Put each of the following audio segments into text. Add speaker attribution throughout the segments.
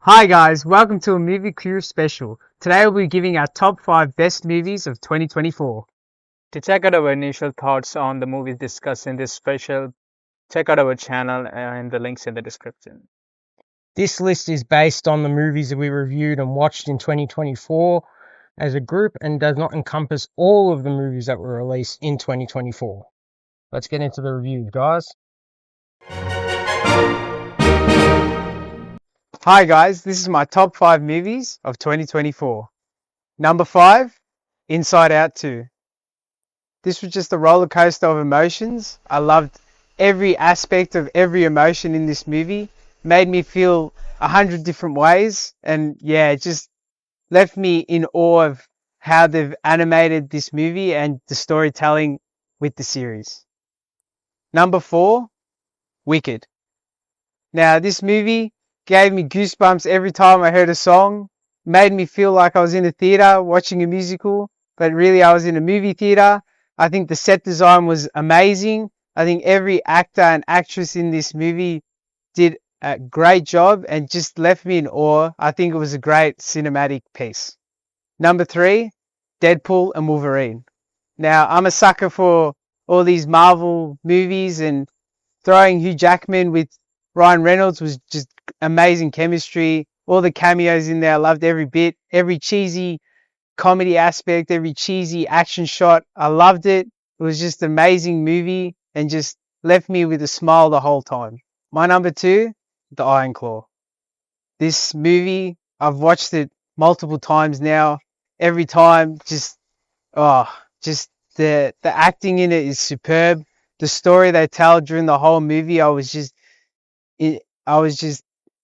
Speaker 1: Hi guys, welcome to a Movie Crew special. Today we'll be giving our top 5 best movies of 2024. To check out our initial thoughts on the movies discussed in this special, check out our channel and the links in the description.
Speaker 2: This list is based on the movies that we reviewed and watched in 2024 as a group and does not encompass all of the movies that were released in 2024. Let's get into the reviews, guys.
Speaker 1: Hi guys, this is my top 5 movies of 2024. Number 5, Inside Out 2. This was just a roller coaster of emotions. I loved every aspect of every emotion in this movie. Made me feel 100 different ways, and yeah, it just left me in awe of how they've animated this movie and the storytelling with the series. Number 4, Wicked. Now, this movie gave me goosebumps every time I heard a song, made me feel like I was in a theater watching a musical, but really I was in a movie theater. I think the set design was amazing. I think every actor and actress in this movie did a great job and just left me in awe. I think it was a great cinematic piece. Number 3, Deadpool and Wolverine. Now, I'm a sucker for all these Marvel movies, and throwing Hugh Jackman with Ryan Reynolds was just amazing chemistry. All the cameos in there, I loved every bit. Every cheesy comedy aspect, every cheesy action shot, I loved it. It was just an amazing movie and just left me with a smile the whole time. My number 2, The Iron Claw. This movie, I've watched it multiple times now. Every time, just the acting in it is superb. The story they tell during the whole movie, I was just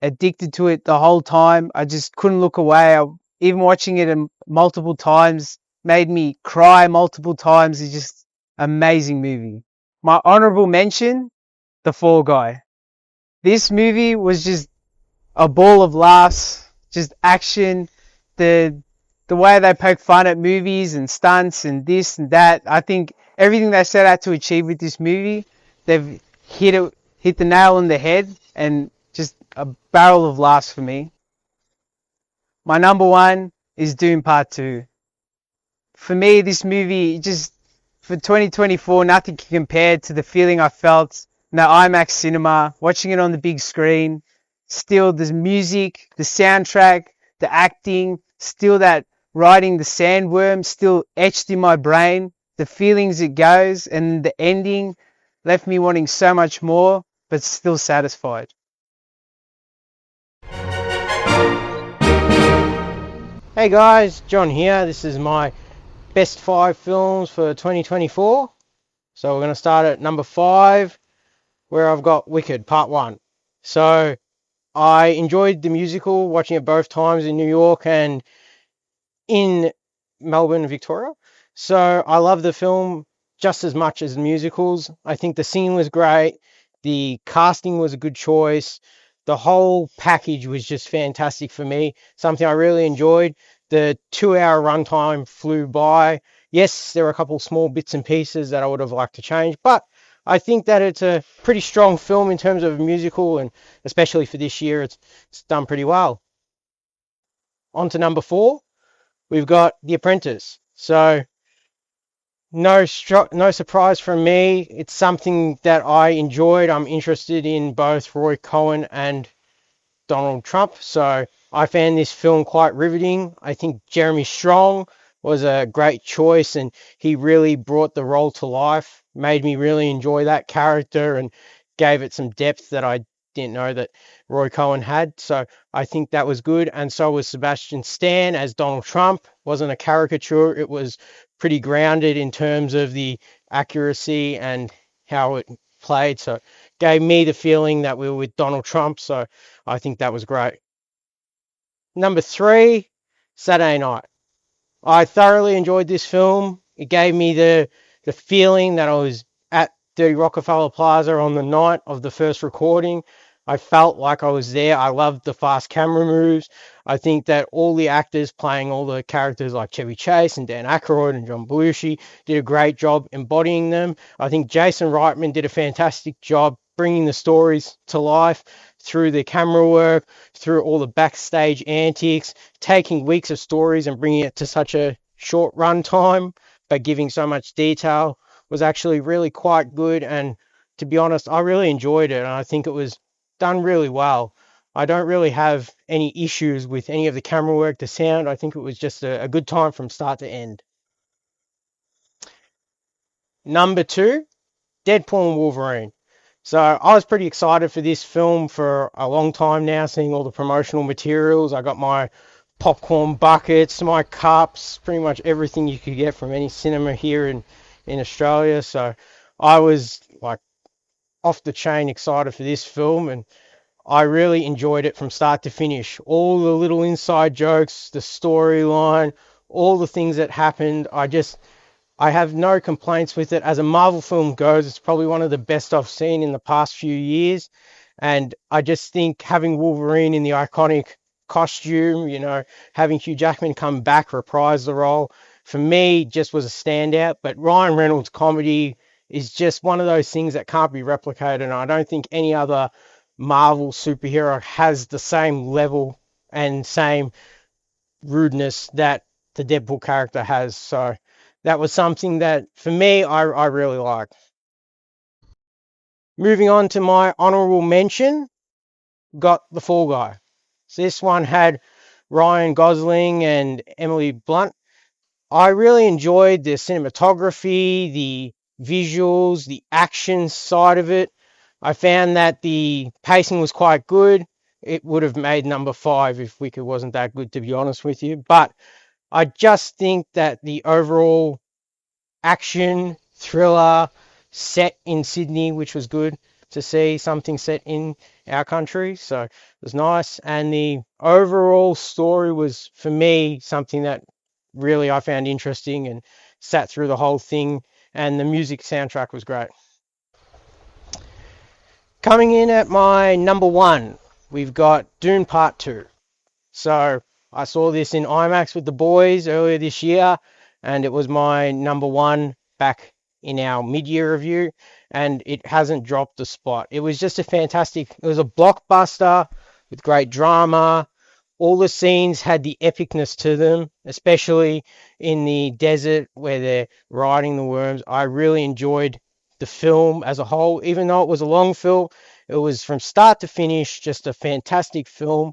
Speaker 1: addicted to it the whole time. I just couldn't look away. Even watching it multiple times made me cry multiple times. It's just amazing movie. My honorable mention, The Fall Guy. This movie was just a ball of laughs, just action, the way they poke fun at movies and stunts and this and that. I think everything they set out to achieve with this movie, they've hit the nail on the head, and just a barrel of laughs for me. My number 1 is Doom Part 2. For me, this movie just for 2024, nothing can compare to the feeling I felt in the IMAX cinema, watching it on the big screen. Still, the music, the soundtrack, the acting, still that riding the sandworm, still etched in my brain. The feelings it goes, and the ending left me wanting so much more, but still satisfied.
Speaker 2: Hey guys, John here. This is my best 5 films for 2024. So we're going to start at number 5, where I've got Wicked Part 1. So I enjoyed the musical, watching it both times in New York and in Melbourne, Victoria. So I love the film just as much as the musicals. I think the singing was great. The casting was a good choice. The whole package was just fantastic for me. Something I really enjoyed. The 2-hour runtime flew by. Yes, there were a couple small bits and pieces that I would have liked to change, but I think that it's a pretty strong film in terms of a musical, and especially for this year, it's done pretty well. On to number 4, we've got The Apprentice. So no surprise from me. It's something that I enjoyed. I'm interested in both Roy Cohen and Donald Trump, so I found this film quite riveting. I think Jeremy Strong was a great choice, and he really brought the role to life, made me really enjoy that character and gave it some depth that I didn't know that Roy Cohen had. So I think that was good. And so was Sebastian Stan as Donald Trump. Wasn't a caricature. It was pretty grounded in terms of the accuracy and how it played. So gave me the feeling that we were with Donald Trump. So I think that was great. Number 3, Saturday Night. I thoroughly enjoyed this film. It gave me the feeling that I was at 30 Rockefeller Plaza on the night of the first recording. I felt like I was there. I loved the fast camera moves. I think that all the actors playing all the characters like Chevy Chase and Dan Aykroyd and John Belushi did a great job embodying them. I think Jason Reitman did a fantastic job bringing the stories to life. through the camera work, through all the backstage antics, taking weeks of stories and bringing it to such a short run time, but giving so much detail was actually really quite good. And to be honest, I really enjoyed it, and I think it was done really well. I don't really have any issues with any of the camera work, the sound. I think it was just a good time from start to end. Number two, Deadpool and Wolverine. So I was pretty excited for this film for a long time now, seeing all the promotional materials. I got my popcorn buckets, my cups, pretty much everything you could get from any cinema here in Australia. So I was like off the chain excited for this film, and I really enjoyed it from start to finish. All the little inside jokes, the storyline, all the things that happened. I have no complaints with it. As a Marvel film goes, it's probably one of the best I've seen in the past few years. And I just think having Wolverine in the iconic costume, having Hugh Jackman come back, reprise the role, for me just was a standout. But Ryan Reynolds' comedy is just one of those things that can't be replicated. And I don't think any other Marvel superhero has the same level and same rudeness that the Deadpool character has. So that was something that for me I really liked. Moving on to my honorable mention, got The Fall Guy. So this one had Ryan Gosling and Emily Blunt. I really enjoyed the cinematography, the visuals, the action side of it. I found that the pacing was quite good. It would have made number five if Wicked wasn't that good, to be honest with you. But I just think that the overall action thriller set in Sydney, which was good to see something set in our country. So it was nice. And the overall story was, for me, something that really I found interesting and sat through the whole thing. And the music soundtrack was great. Coming in at my number one, we've got Dune Part 2. So I saw this in IMAX with the boys earlier this year, and it was my number one back in our mid-year review, and it hasn't dropped a spot. It was just it was a blockbuster with great drama. All the scenes had the epicness to them, especially in the desert where they're riding the worms. I really enjoyed the film as a whole, even though it was a long film. It was from start to finish just a fantastic film.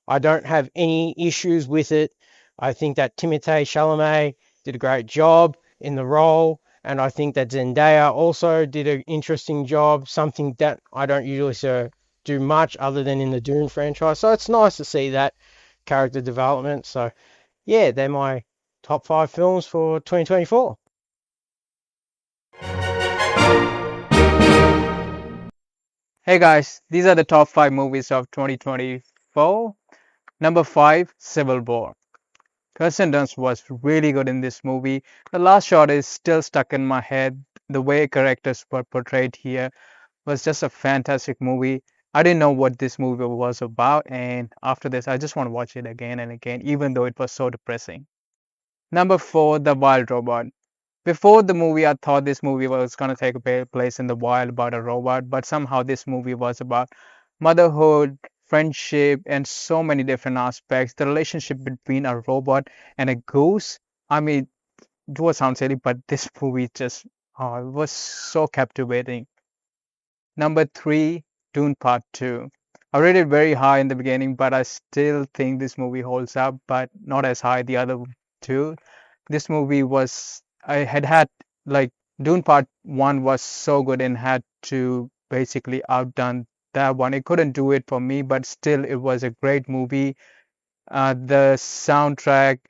Speaker 2: I don't have any issues with it. I think that Timothée Chalamet did a great job in the role, and I think that Zendaya also did an interesting job, something that I don't usually do much other than in the Dune franchise. So it's nice to see that character development. So yeah, they're my top five films for 2024.
Speaker 1: Hey guys, these are the top 5 movies of 2024. Number 5, Civil War. Kirsten Dunst was really good in this movie. The last shot is still stuck in my head. The way characters were portrayed here was just a fantastic movie. I didn't know what this movie was about, and after this, I just want to watch it again and again, even though it was so depressing. Number 4, The Wild Robot. Before the movie, I thought this movie was going to take place in the wild about a robot, but somehow this movie was about motherhood, friendship, and so many different aspects. The relationship between a robot and a goose. I mean, it was sound silly, but this movie just it was so captivating. Number 3, Dune Part 2. I rated it very high in the beginning, but I still think this movie holds up, but not as high the other two. This movie was I had like Dune Part 1 was so good and had to basically outdone that one. It couldn't do it for me, but still it was a great movie. The soundtrack,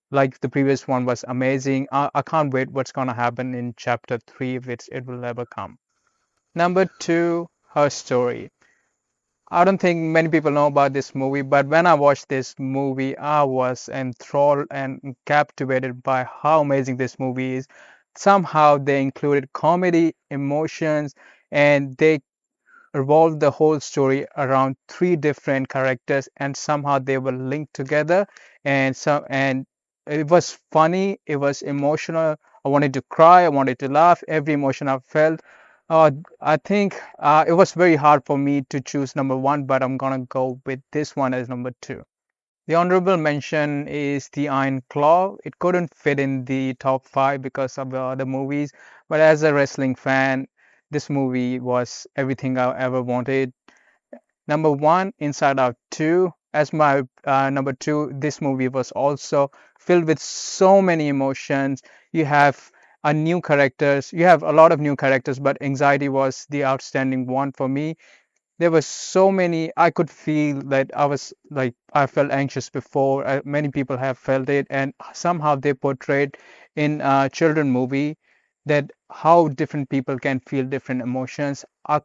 Speaker 1: like the previous one, was amazing. I can't wait what's gonna happen in chapter 3 if it will ever come. Number 2, Her Story. I don't think many people know about this movie, but when I watched this movie, I was enthralled and captivated by how amazing this movie is. Somehow they included comedy, emotions, and they revolved the whole story around three different characters, and somehow they were linked together. And it was funny, it was emotional. I wanted to cry, I wanted to laugh, every emotion I felt. I think it was very hard for me to choose number one, but I'm gonna go with this one as number two. The honorable mention is The Iron Claw. It couldn't fit in the top five because of the other movies, but as a wrestling fan, this movie was everything I ever wanted. Number one, Inside Out 2. As my number two, this movie was also filled with so many emotions. You have a new characters, you have a lot of new characters, but Anxiety was the outstanding one for me. There were so many. I could feel that I was like I felt anxious before. Many people have felt it, and somehow they portrayed in a children movie that how different people can feel different emotions. I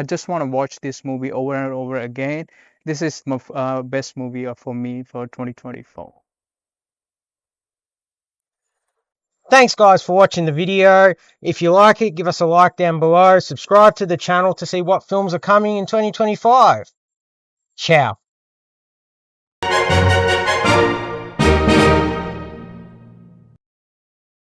Speaker 1: just want to watch this movie over and over again. This is my best movie for me for 2024.
Speaker 2: Thanks guys for watching the video. If you like it, give us a like down below. Subscribe to the channel to see what films are coming in 2025. Ciao.